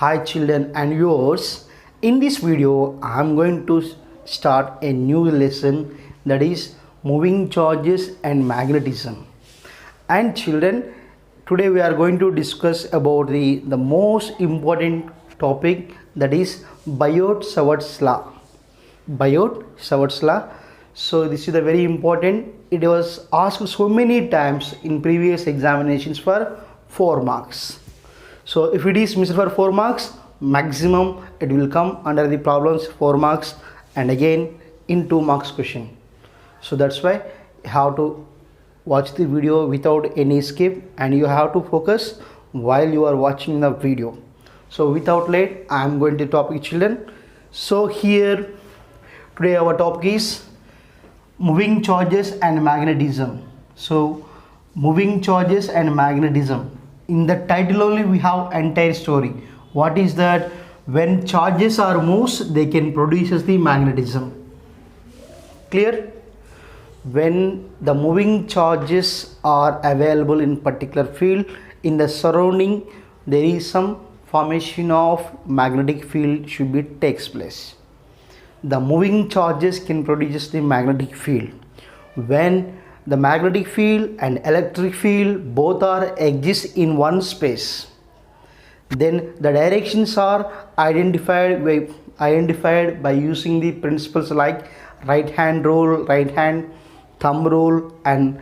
Hi children and viewers. In this video I am going to start a new lesson, that is moving charges and magnetism. And children, today we are going to discuss about the most important topic, that is Biot-Savart's law. Biot-Savart's law. So this is a very important. It was asked so many times in previous examinations for 4 marks. So if it is missed for 4 marks, maximum it will come under the problems 4 marks and again in 2 marks question. So that's why you have to watch the video without any skip and you have to focus while you are watching the video. So without late, I am going to topic children. So here today our topic is moving charges and magnetism. So moving charges and magnetism. In the title only we have entire story. What is that? When charges are moved, they can produce the magnetism. Clear? When the moving charges are available in particular field, in the surrounding there is some formation of magnetic field should be takes place. The moving charges can produce the magnetic field. When the magnetic field and electric field both are exist in one space, then the directions are identified by using the principles like right hand rule, right hand thumb rule, and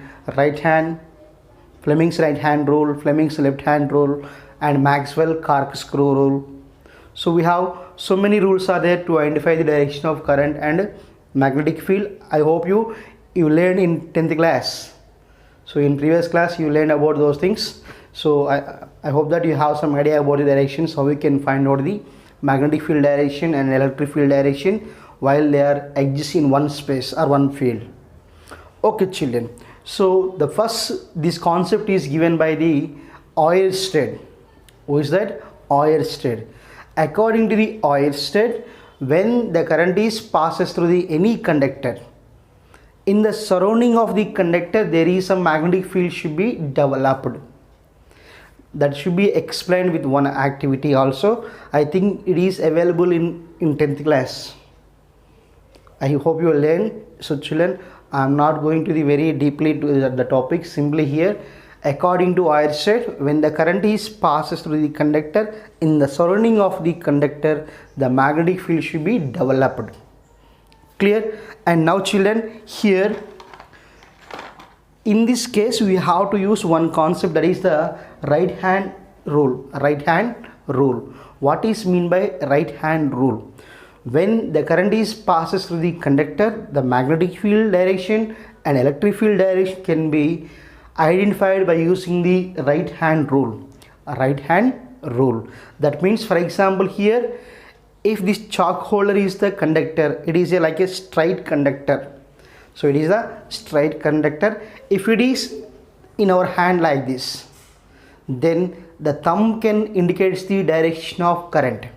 Fleming's right hand rule, Fleming's left hand rule, and Maxwell corkscrew rule. So we have so many rules are there to identify the direction of current and magnetic field. I hope you learned in 10th class. So in previous class you learned about those things. So I hope that you have some idea about the directions, how we can find out the magnetic field direction and electric field direction while they are exist in one space or one field. Okay children, so the first this concept is given by the Oersted. Who is that? Oersted. According to the Oersted, when the current is passes through the any conductor, in the surrounding of the conductor there is some magnetic field should be developed. That should be explained with one activity also. I think it is available in 10th class. I hope you learn. So children, I am not going to the very deeply to the topic. Simply here, according to Oersted, when the current is passes through the conductor, in the surrounding of the conductor the magnetic field should be developed. Clear? And now children, here in this case we have to use one concept, that is the right hand rule. What is mean by right hand rule? When the current is passes through the conductor, the magnetic field direction and electric field direction can be identified by using the right hand rule. That means, for example, here if this chalk holder is the conductor, it is like a straight conductor. So it is a straight conductor. If it is in our hand like this, then the thumb can indicate the direction of current.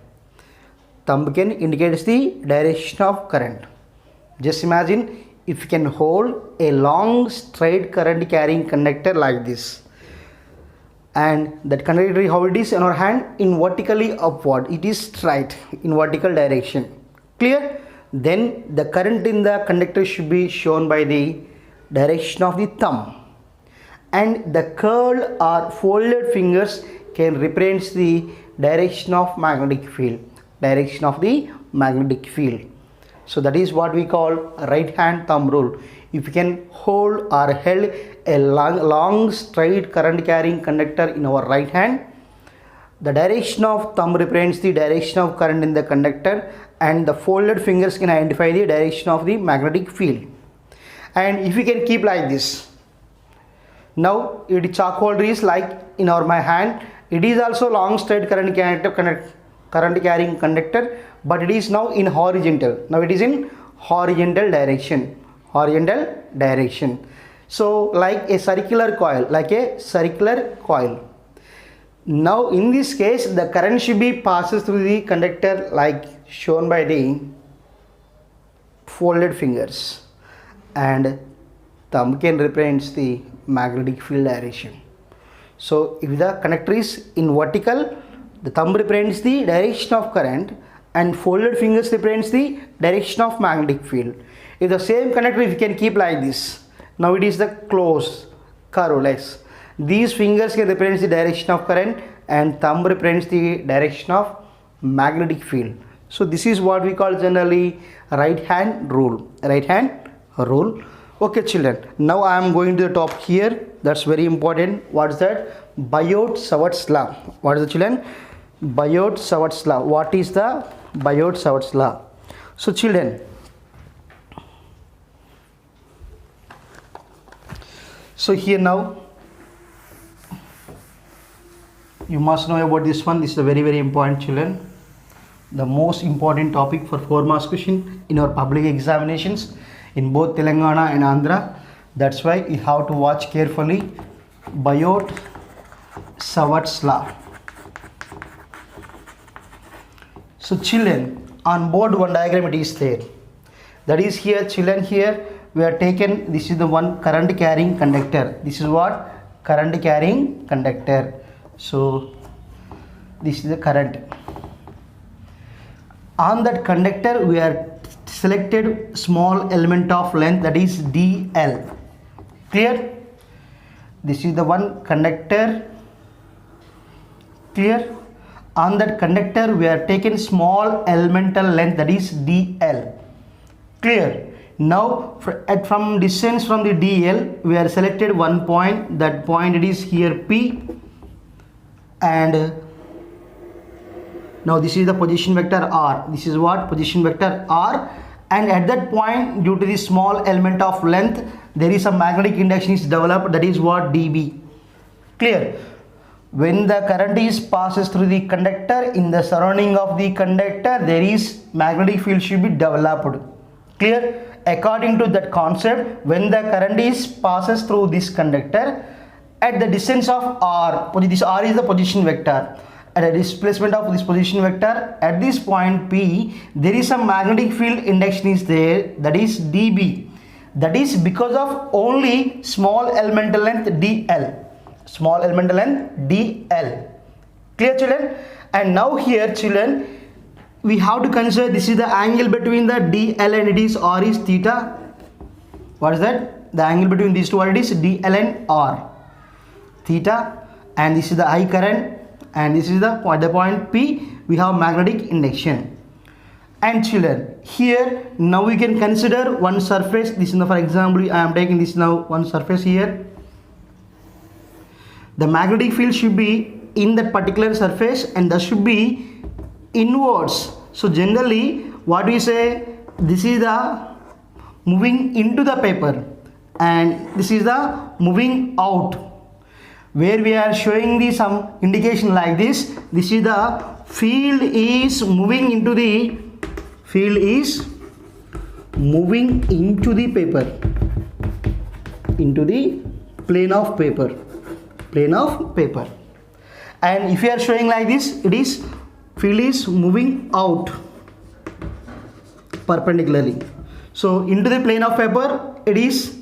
Just imagine if you can hold a long straight current carrying conductor like this, and that conductor, how it is in our hand, in vertically upward, it is straight in vertical direction. Clear? Then the current in the conductor should be shown by the direction of the thumb, and the curled or folded fingers can represent the direction of magnetic field. So that is what we call right hand thumb rule. If you can hold or held a long straight current carrying conductor in our right hand, the direction of thumb represents the direction of current in the conductor, and the folded fingers can identify the direction of the magnetic field. And if you can keep like this, now it chalk holder is like in my hand, it is also long straight current carrying conductor, but it is now in horizontal. Now it is in horizontal direction. So like a circular coil, Now in this case the current should be passes through the conductor like shown by the folded fingers, and thumb can represent the magnetic field direction. So if the conductor is in vertical, The thumb represents the direction of current and folded fingers represents the direction of magnetic field. If the same conductor, if you can keep like this, now it is the closed curve less. These fingers can represent the direction of current and thumb represents the direction of magnetic field. So this is what we call generally right hand rule. Right hand rule. Okay children, now I am going to the top here. That's very important. What is that? Biot-Savart's law. What is it children? Biot-Savart's law. What is the Biot-Savart's law? So children, so here now you must know about this one. This is a very important children. The most important topic for 4 marks question in our public examinations in both Telangana and Andhra. That's why you have to watch carefully. Biot-Savart's law. So children, on board one diagram it is there. That is here children, here we are taken, this is the one current carrying conductor. This is what? Current carrying conductor. So this is the current. On that conductor we are selected small element of length, that is dl. Clear? This is the one conductor. Clear? On that conductor we are taken small elemental length, that is dl. Clear? Now from distance from the dl we are selected one point. That point it is here P, and now this is the position vector r. This is what? Position vector r. And at that point, due to the small element of length, there is a magnetic induction is developed, that is what? dB. Clear? When the current is passes through the conductor, in the surrounding of the conductor there is magnetic field should be developed. Clear? According to that concept, when the current is passes through this conductor at the distance of r, this r is the position vector, at a displacement of this position vector at this point P, there is a magnetic field induction is there, that is dB. That is because of only small elemental length dl. Small elemental length dl. Clear children? And now here children, we have to consider this is the angle between the dl and it is r is theta. What is that? The angle between these two, what it is? dl and r. Theta. And this is the I current. And this is the point P, we have magnetic induction. And children, here now we can consider one surface. This is the, for example, I am taking this now one surface here. The magnetic field should be in that particular surface and that should be inwards. So generally what we say, this is the moving into the paper and this is the moving out, where we are showing the some indication like this. This is the field is moving into the paper, into the plane of paper. And if you are showing like this, it is field is moving out perpendicularly. So into the plane of paper, it is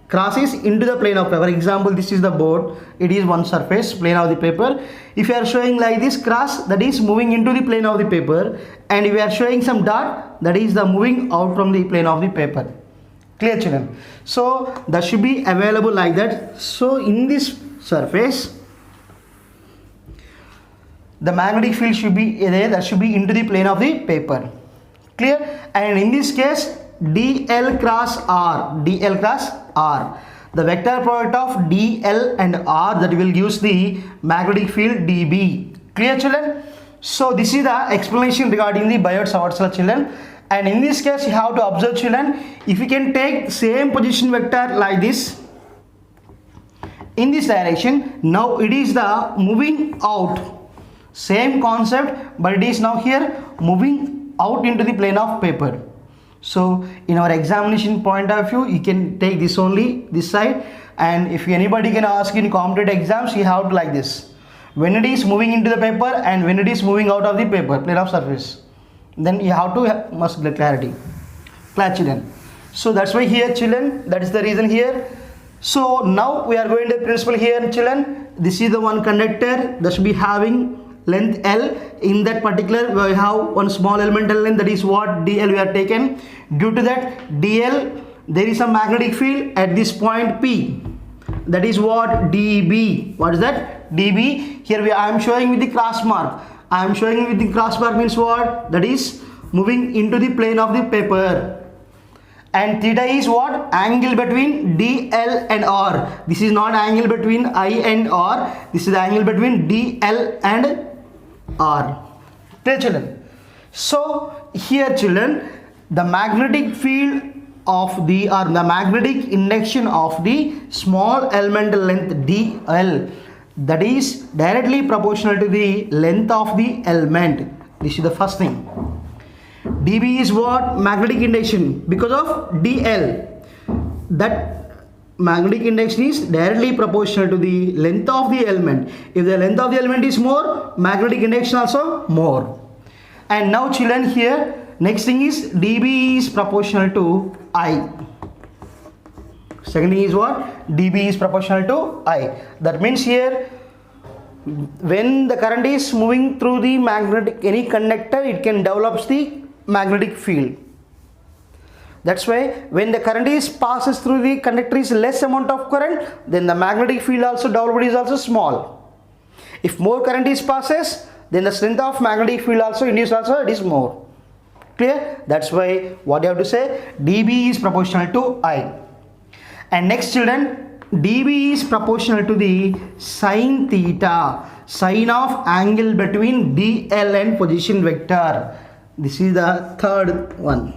crosses into the plane of paper. For example, this is the board, it is one surface, plane of the paper. If you are showing like this cross, that is moving into the plane of the paper, and if you are showing some dot, that is the moving out from the plane of the paper. Clear children? So that should be available like that. So in this surface, the magnetic field should be there, that should be into the plane of the paper. Clear? And in this case, dl cross r, the vector product of dl and r, that will give the magnetic field dB. Clear children? So this is the explanation regarding the Biot-Savart's law children. And in this case you have to observe children, if you can take same position vector like this in this direction, now it is the moving out, same concept, but it is now here moving out into the plane of paper. So in our examination point of view, you can take this only, this side, and if anybody can ask in competitive exams, you have to like this, when it is moving into the paper and when it is moving out of the paper, plane of surface, then you have to must get clarity. Clear children? So that's why here children, that is the reason here. So now we are going to the principle here children. This is the one conductor that should be having length L. In that particular we have one small elemental length, that is what dl we are taken. Due to that dl, there is a magnetic field at this point P, that is what dB. What is that? dB. Here I am showing with the cross mark. I am showing with the cross mark means what? That is moving into the plane of the paper. And theta is what? Angle between DL and R. This is not angle between I and R. This is the angle between DL and R. Okay, children. So here, children, the magnetic field of the magnetic induction of the small elemental length dl, that is directly proportional to the length of the element. This is the first thing. dB is what? Magnetic induction because of dl. That magnetic induction is directly proportional to the length of the element. If the length of the element is more, magnetic induction also more. And now, children, here next thing is dB is proportional to I. Second thing is what? dB is proportional to I. That means here, when the current is moving through the magnetic any conductor, it can develop the magnetic field. That's why when the current is passes through the conductor is less amount of current, then the magnetic field also developed is also small. If more current is passes, then the strength of magnetic field also induced also it is more. Clear? That's why what you have to say, dB is proportional to I. And next, children, dB is proportional to the sine theta, sine of angle between dl and position vector. This is the third one.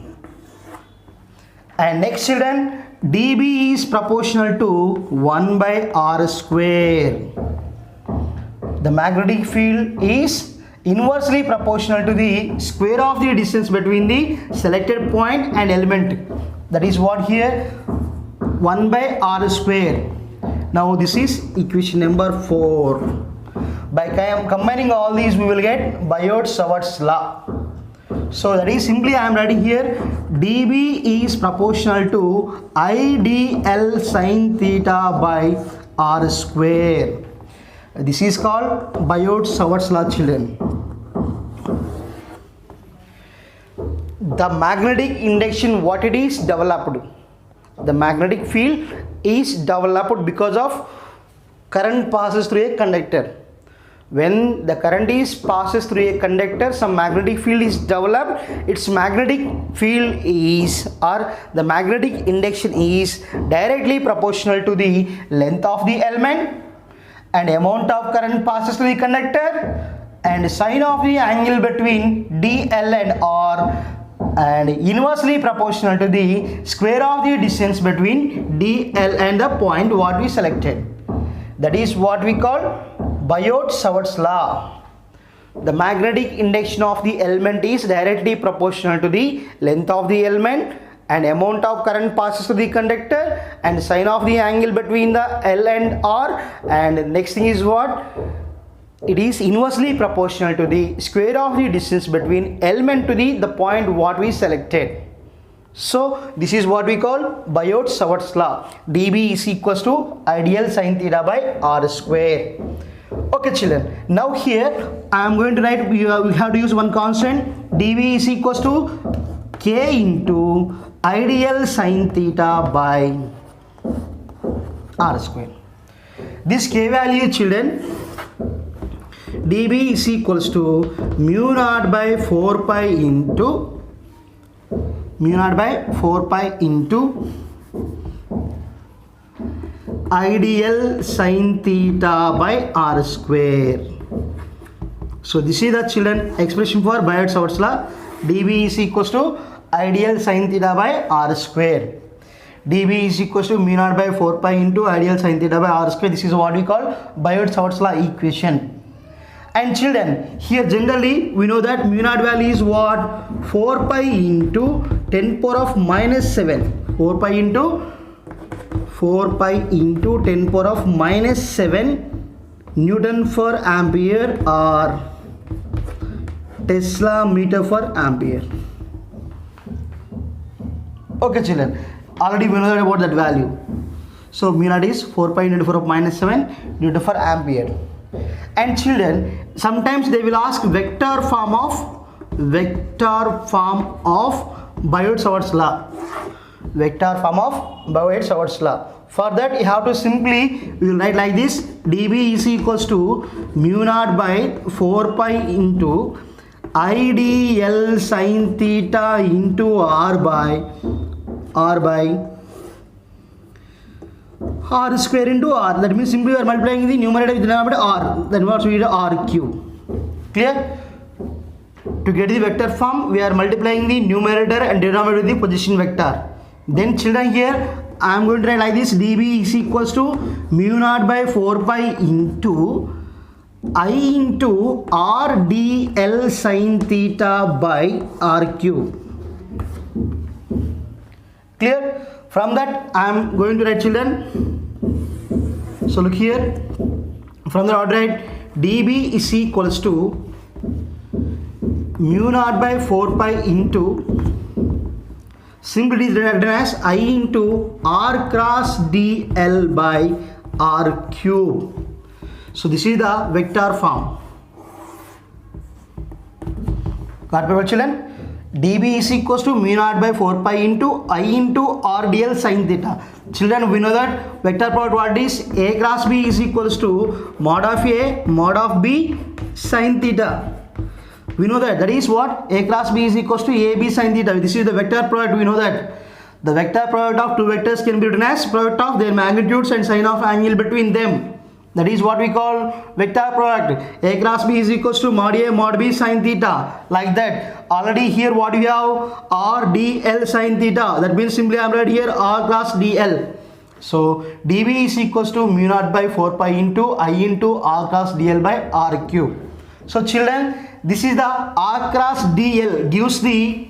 And next, children, dB is proportional to 1 by r square. The magnetic field is inversely proportional to the square of the distance between the selected point and element. That is what here, 1 by r square. Now this is equation number 4. By combining all these, we will get Biot-Savart's law. So that is simply I am writing here, dB is proportional to IDL sine theta by r square. This is called Biot-Savart's law, children. The magnetic induction, what it is developed? The magnetic field is developed because of current passes through a conductor. When the current is passes through a conductor, some magnetic field is developed. Its magnetic field is, or the magnetic induction is directly proportional to the length of the element and amount of current passes through the conductor and sine of the angle between dl and r, and inversely proportional to the square of the distance between dl and the point what we selected. That is what we call Biot-Savart's law. The magnetic induction of the element is directly proportional to the length of the element and amount of current passes to the conductor and sine of the angle between the L and R, and next thing is what? It is inversely proportional to the square of the distance between element to the point what we selected. So this is what we call Biot-Savart's law. dB is equals to ideal sine theta by r square. Okay, children. Now here I am going to write, we have to use one constant. dB is equals to k into ideal sine theta by r square. This k value, children, dB is equals to mu naught by 4 pi into ideal sine theta by r square. So this is the, children, expression for Biot-Savart's law. dB is equals to ideal sine theta by r square. dB is equals to mu naught by 4 pi into ideal sine theta by r square. This is what we call Biot-Savart's law equation. And children, here generally we know that mu naught value is what? 4 pi into 10 power of minus 7. 4 pi into 10 power of minus 7 Newton per ampere or Tesla meter per ampere. Okay, children, already we know about that value. So mu naught is 4 pi into 10 power of minus 7 Newton per ampere. And children, sometimes they will ask vector form of Biot-Savart's law. Vector form of Biot-Savart's law. For that you have to simply, we will write like this: dB is equals to mu naught by 4 pi into IDL sin theta into R square into R. That means simply we are multiplying the numerator with the denominator R. Then what we do R cube. Clear? To get the vector form, we are multiplying the numerator and denominator with the position vector. Then children, here I am going to write like this: dB is equals to mu naught by 4 pi into I into R dL sin theta by R cube. Clear? From that I am going to write, children. So look here. From the order, write dB is equals to mu naught by 4 pi into, simply it is written as I into R cross dL by R cube. So this is the vector form. Got my children? dB is equals to mu naught by 4 pi into I into R dL sin theta. Children, we know that vector product what is A cross B is equals to mod of A mod of B sin theta. We know that is what A cross B is equals to AB sin theta. This is the vector product. We know that the vector product of two vectors can be written as product of their magnitudes and sign of angle between them. That is what we call vector product. A cross B is equals to mod A mod B sin theta. Like that. Already here what we have R dL sin theta. That means simply I am writing here R cross dL. So dB is equals to mu naught by 4 pi into I into R cross dL by R cube. So children, this is the R cross dL gives the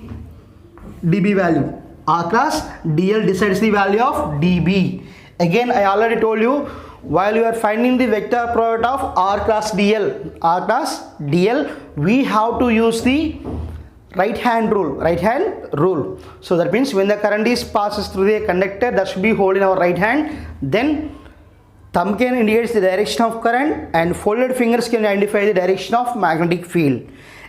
dB value. R cross dL decides the value of dB. Again, I already told you, while you are finding the vector product of R cross dL, we have to use the right hand rule. So that means when the current is passes through the conductor, that should be held in our right hand. Then thumb can indicate the direction of current and folded fingers can identify the direction of magnetic field.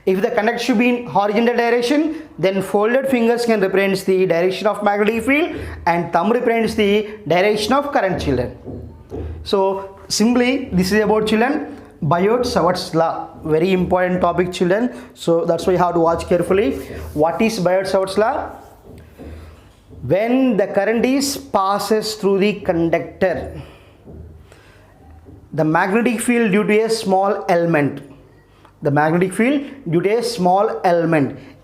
If the conductor should be in horizontal direction, then folded fingers can represent the direction of magnetic field and thumb represents the direction of current, children. So simply this is about, children, Biot-Savart's law. Very important topic, children. So that's why you have to watch carefully. What is Biot-Savart's law? When the current is passes through the conductor, the magnetic field due to a small element,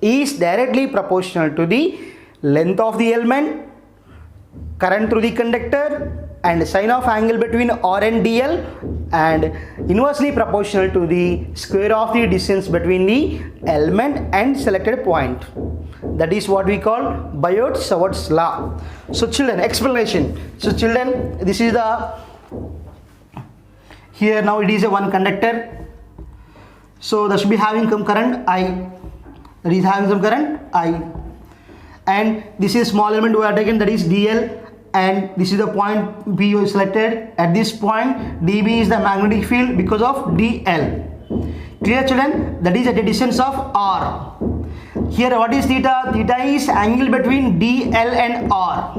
is directly proportional to the length of the element, current through the conductor, and sign of angle between R and dL, and inversely proportional to the square of the distance between the element and selected point. That is what we call Biot-Savart's law. So children, explanation. So children, this is the, here now it is a one conductor. So that should be having some current I. That is having some current I. And this is small element we are taken, that is dL. And this is the point B you selected. At this point, dB is the magnetic field because of dL. Clear, children? That is at a distance of R. Here what is theta? Theta is angle between dL and R.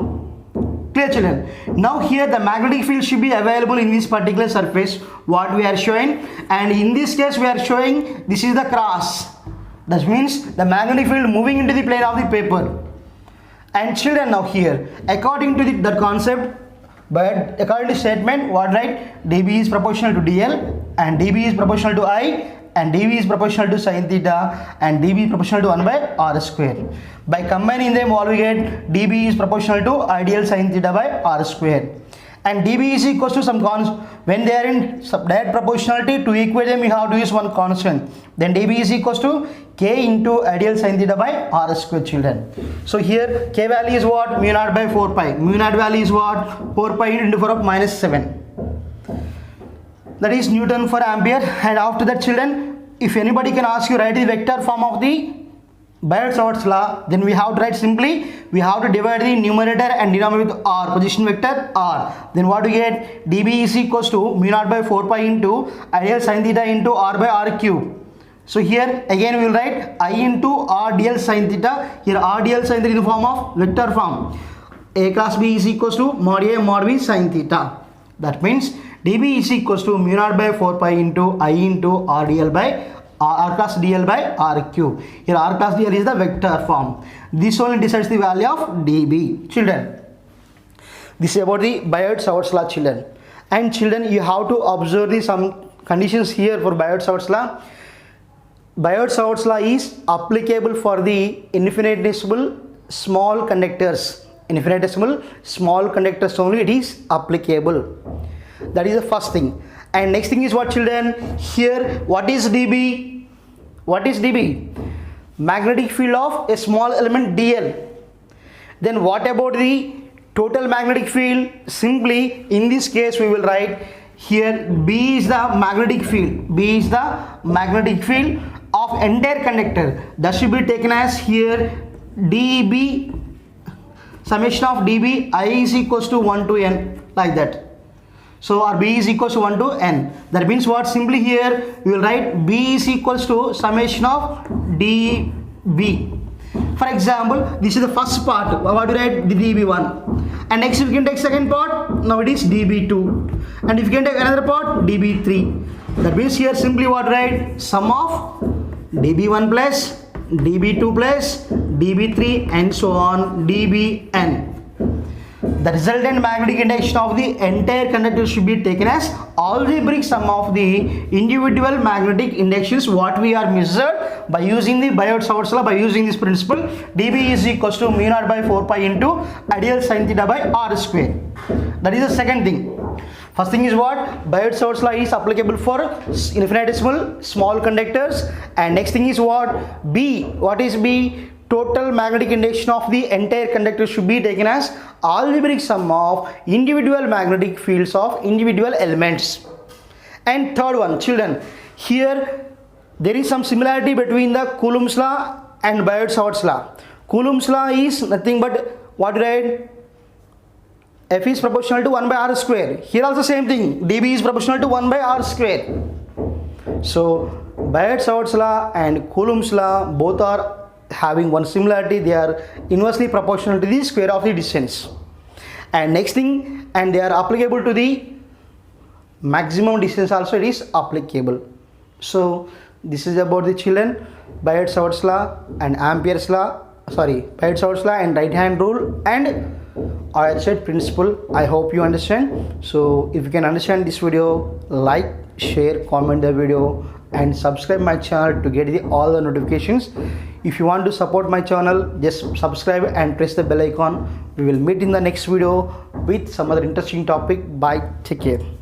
Clear, children? Now here the magnetic field should be available in this particular surface what we are showing, and in this case we are showing this is the cross. That means the magnetic field moving into the plane of the paper. And children, now here according to that concept, but according to statement what, right? dB is proportional to dL and dB is proportional to I and dB is proportional to sin theta and dB is proportional to 1 by R square. By combining them all we get dB is proportional to ideal sin theta by R square. And dB is equals to some constant. When they are in direct proportionality, to equate them you have to use one constant. Then dB is equals to K into ideal sin theta by R square, children. So here K value is what? Mu naught by 4 pi. Mu naught value is what? 4 pi into 10 to the power of -7. That is Newton for ampere. And after that, children, if anybody can ask you, write the vector form of the Biot-Savart's law, then we have to write simply, we have to divide the numerator and denominator with r, position vector r. Then what do we get? dB is equals to mu naught by 4 pi into ideal sin theta into r by r cube. So here again we will write I into r dl sin theta. Here r dl sin theta in the form of vector form. A cross b is equals to mod a mod b sin theta. That means dB is equals to mu naught by 4 pi into I into r dl by r cross dl by r cube. Here r cross dl is the vector form. This only decides the value of dB. Children, this is about the Biot-Savart's law, children. And children, you have to observe the some conditions here for Biot-Savart's law. Biot-Savart's law is applicable for the infinitesimal small conductors. Infinitesimal small conductors only it is applicable. That is the first thing. And next thing is what, children? Here, what is dB? What is dB? Magnetic field of a small element dl. Then what about the total magnetic field? Simply in this case we will write here B is the magnetic field. B is the magnetic field of entire conductor. That should be taken as here dB, summation of dB I is equals to 1 to n, like that. So our B is equals to 1 to n. That means what? Simply here we will write B is equals to summation of dB. For example, this is the first part. What do you write? The dB1. And next we can take second part. Now it is dB2. And if you can take another part, dB3. That means here simply what write? Sum of dB1 plus dB2 plus dB3 and so on dBn. The resultant magnetic induction of the entire conductor should be taken as algebraic sum of the individual magnetic inductions what we are measured by using the Biot-Savart's law, by using this principle. dB is equals to mu naught by 4 pi into ideal sin theta by r square. That is the second thing. First thing is what? Biot-Savart's law is applicable for infinitesimal small conductors. And next thing is what? B. What is B? Total magnetic induction of the entire conductor should be taken as algebraic sum of individual magnetic fields of individual elements. And third one, children, here there is some similarity between the Coulomb's law and Biot-Savart's law. Coulomb's law is nothing but what, right? F is proportional to 1 by r square. Here also same thing, dB is proportional to 1 by r square. So Biot-Savart's law and Coulomb's law both are having one similarity. They are inversely proportional to the square of the distance. And next thing, and they are applicable to the maximum distance also it is applicable. So this is about the, children, Biot-Savart's law and Ampere's law, Biot-Savart's law and right hand rule and Oersted principle. I hope you understand. So if you can understand this video, like, share, comment the video and subscribe my channel to get all the notifications. If you want to support my channel, just subscribe and press the bell icon. We will meet in the next video with some other interesting topic. Bye. Take care.